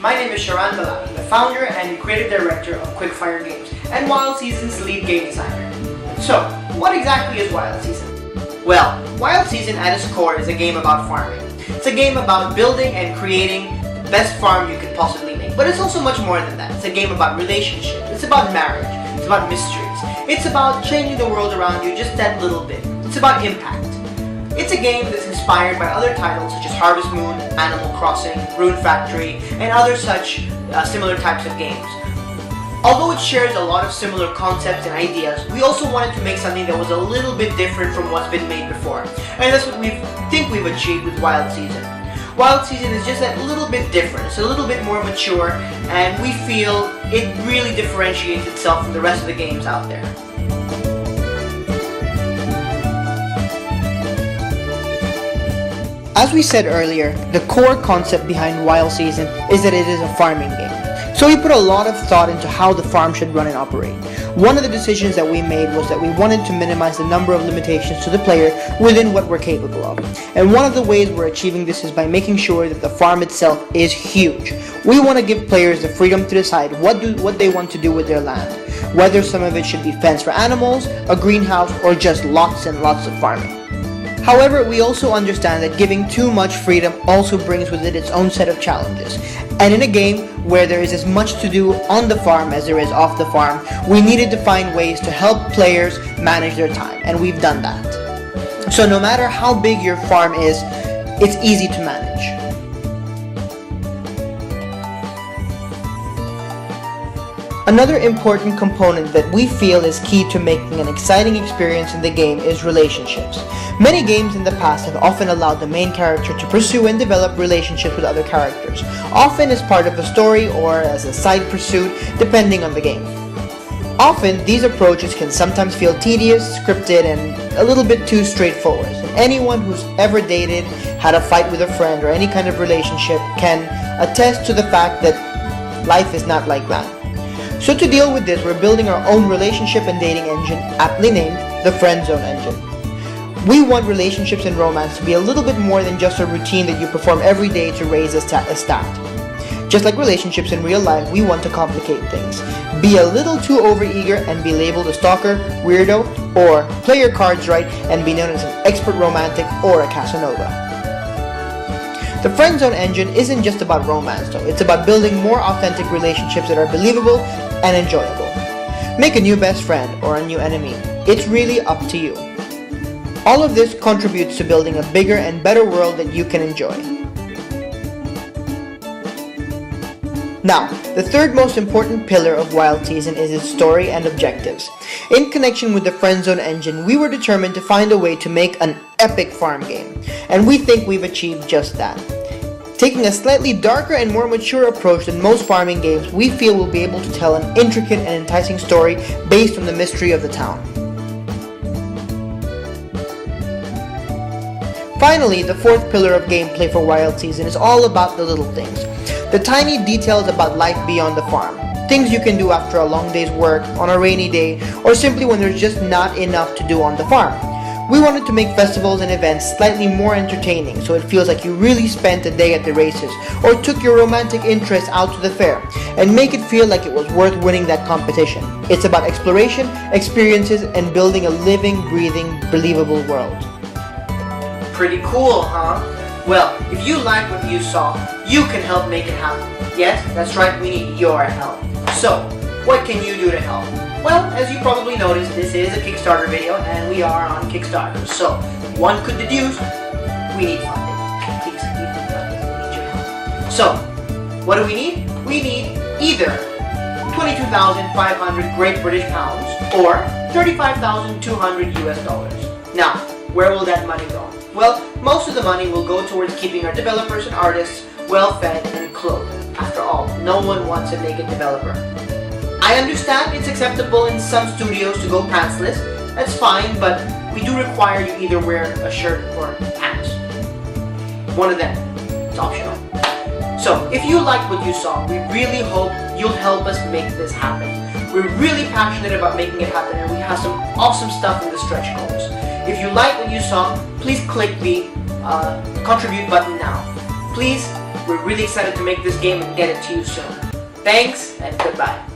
My name is Sharan Balaki, the founder and creative director of Quickfire Games and Wild Season's lead game designer. So, what exactly is Wild Season? Well, Wild Season at its core is a game about farming. It's a game about building and creating the best farm you can possibly make. But it's also much more than that. It's a game about relationships. It's about marriage. It's about mysteries. It's about changing the world around you just that little bit. It's about impact. It's a game that's inspired by other titles such as Harvest Moon, Animal Crossing, Rune Factory, and other such similar types of games. Although it shares a lot of similar concepts and ideas, we also wanted to make something that was a little bit different from what's been made before. And that's what we think we've achieved with Wild Season. Wild Season is just that little bit different. It's a little bit more mature, and we feel it really differentiates itself from the rest of the games out there. As we said earlier, the core concept behind Wild Season is that it is a farming game. So we put a lot of thought into how the farm should run and operate. One of the decisions that we made was that we wanted to minimize the number of limitations to the player within what we're capable of. And one of the ways we're achieving this is by making sure that the farm itself is huge. We want to give players the freedom to decide what they want to do with their land. Whether some of it should be fenced for animals, a greenhouse, or just lots and lots of farming. However, we also understand that giving too much freedom also brings with it its own set of challenges. And in a game where there is as much to do on the farm as there is off the farm, we needed to find ways to help players manage their time, and we've done that. So no matter how big your farm is, it's easy to manage. Another important component that we feel is key to making an exciting experience in the game is relationships. Many games in the past have often allowed the main character to pursue and develop relationships with other characters, often as part of a story or as a side pursuit, depending on the game. Often, these approaches can sometimes feel tedious, scripted, and a little bit too straightforward. And anyone who's ever dated, had a fight with a friend, or any kind of relationship can attest to the fact that life is not like that. So to deal with this, we're building our own relationship and dating engine, aptly named the Friend Zone Engine. We want relationships and romance to be a little bit more than just a routine that you perform every day to raise a stat. Just like relationships in real life, we want to complicate things. Be a little too overeager and be labeled a stalker, weirdo, or play your cards right and be known as an expert romantic or a Casanova. The Friend Zone Engine isn't just about romance though, it's about building more authentic relationships that are believable and enjoyable. Make a new best friend or a new enemy. It's really up to you. All of this contributes to building a bigger and better world that you can enjoy. Now, the third most important pillar of Wild Season is its story and objectives. In connection with the Friend Zone Engine, we were determined to find a way to make an epic farm game, and we think we've achieved just that. Taking a slightly darker and more mature approach than most farming games, we feel we'll be able to tell an intricate and enticing story based on the mystery of the town. Finally, the fourth pillar of gameplay for Wild Season is all about the little things. The tiny details about life beyond the farm. Things you can do after a long day's work, on a rainy day, or simply when there's just not enough to do on the farm. We wanted to make festivals and events slightly more entertaining so it feels like you really spent a day at the races or took your romantic interest out to the fair, and make it feel like it was worth winning that competition. It's about exploration, experiences, and building a living, breathing, believable world. Pretty cool, huh? Well, if you like what you saw, you can help make it happen. Yes, that's right, we need your help. So, what can you do to help? Well, as you probably noticed, this is a Kickstarter video, and we are on Kickstarter. So, one could deduce, we need funding. Please, we need funding. We need your help. So, what do we need? We need either 22,500 Great British Pounds or 35,200 US dollars. Now, where will that money go? Well, most of the money will go towards keeping our developers and artists well fed and clothed. After all, no one wants a naked developer. I understand it's acceptable in some studios to go pantsless. That's fine, but we do require you either wear a shirt or pants. One of them. It's optional. So, if you liked what you saw, we really hope you'll help us make this happen. We're really passionate about making it happen, and we have some awesome stuff in the stretch goals. If you like what you saw, please click the contribute button now. Please We're really excited to make this game and get it to you soon. Thanks, and goodbye.